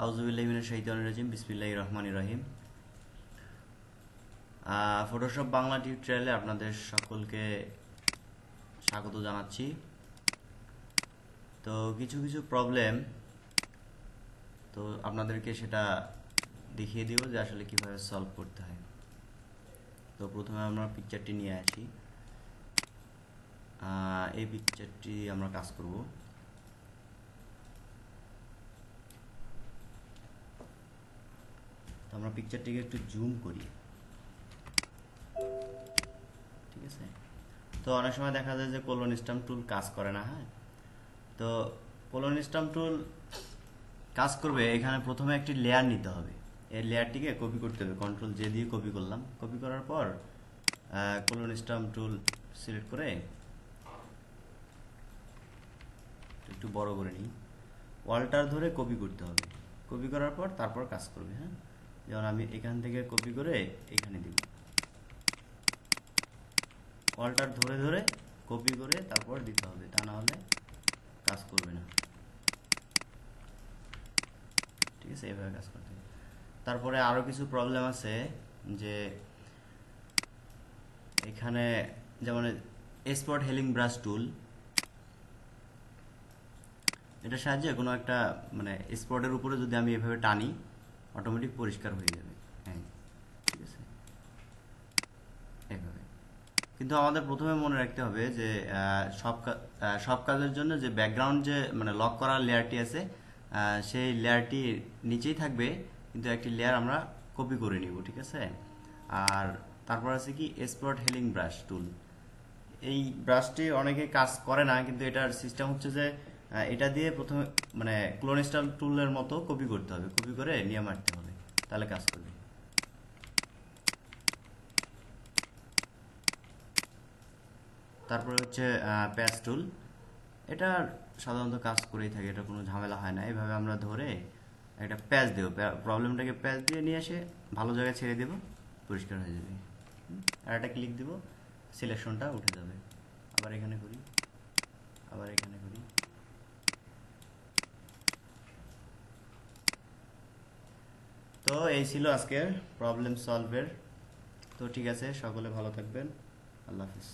আউযুবিল্লাহি মিনাশ শাইতানির রাজিম বিসমিল্লাহির রহমানির রহিম। ফটোশপ বাংলা টিউটোরিয়ালে আপনাদের সকলকে স্বাগত জানাচ্ছি। তো কিছু কিছু প্রবলেম তো আপনাদেরকে সেটা দেখিয়ে দিব যে আসলে কিভাবে সলভ করতে হয়। তো প্রথমে আমরা পিকচারটি নিয়ে আসি। এই পিকচারটি আমরা কাজ করব। তো আমরা পিকচারটিকে একটু জুম করি, ঠিক আছে। তো অনেক সময় দেখা যায় যে কোলন স্ট্যাম্প টুল কাজ করে না। হ্যাঁ, তো কোলন স্ট্যাম্প টুল কাজ করবে। এখানে প্রথমে একটি লেয়ার নিতে হবে। এই লেয়ারটিকে কপি করতে হবে। কন্ট্রোল জে দিয়ে কপি করলাম। কপি করার পর কোলন স্ট্যাম্প টুল সিলেক্ট করে একটু বড় করে নিই। ওয়ালটার ধরে কপি করতে হবে। কপি করার পর তারপর কাজ করবে। হ্যাঁ, যেমন আমি এখান থেকে কপি করে এখানে দিব। ওয়ালটার ধরে ধরে কপি করে তারপর দিতে হবে, তা না হলে কাজ করবে না। ঠিক আছে, এইভাবে কাজ করতে হবে। তারপরে আরও কিছু প্রবলেম আছে, যে এখানে যেমন স্পট হেলিং ব্রাশ টুল, এটার সাহায্যে কোনো একটা স্পটের উপরে যদি আমি এভাবে টানি, অটোমেটিক পরিষ্কার হয়ে যাবে। হ্যাঁ, ঠিক আছে, এইভাবে। কিন্তু আমাদের প্রথমে মনে রাখতে হবে যে সব কাজের জন্য যে ব্যাকগ্রাউন্ড যে লক করা লেয়ারটি আছে, সেই লেয়ারটি নিচেই থাকবে, কিন্তু একটি লেয়ার আমরা কপি করে নিব। ঠিক আছে। আর তারপর আছে কি স্পট হেলিং ব্রাশ টুল। এই ব্রাশটি অনেকে কাজ করে না, কিন্তু এটার সিস্টেম হচ্ছে যে এটা দিয়ে প্রথমে ক্লোন স্টাম্প টুলের মতো কপি করতে হবে। কপি করে নিয়ে মারতে হবে, তাহলে কাজ করবে। তারপরে হচ্ছে প্যাচ টুল। এটা সাধারণত কাজ করেই থাকে, এটা কোনো ঝামেলা হয় না। এইভাবে আমরা ধরে একটা প্যাচ দেবো, প্রবলেমটাকে প্যাচ দিয়ে নিয়ে এসে ভালো জায়গায় ছেড়ে দেবো, পরিষ্কার হয়ে যাবে। আর একটা ক্লিক দেবো, সিলেকশনটা উঠে যাবে। আবার এখানে করি, আবার এখানে করি। তো এই ছিল আজকের প্রবলেম সলভের। তো ঠিক আছে, সকলে ভালো থাকবেন। আল্লাহ হাফিজ।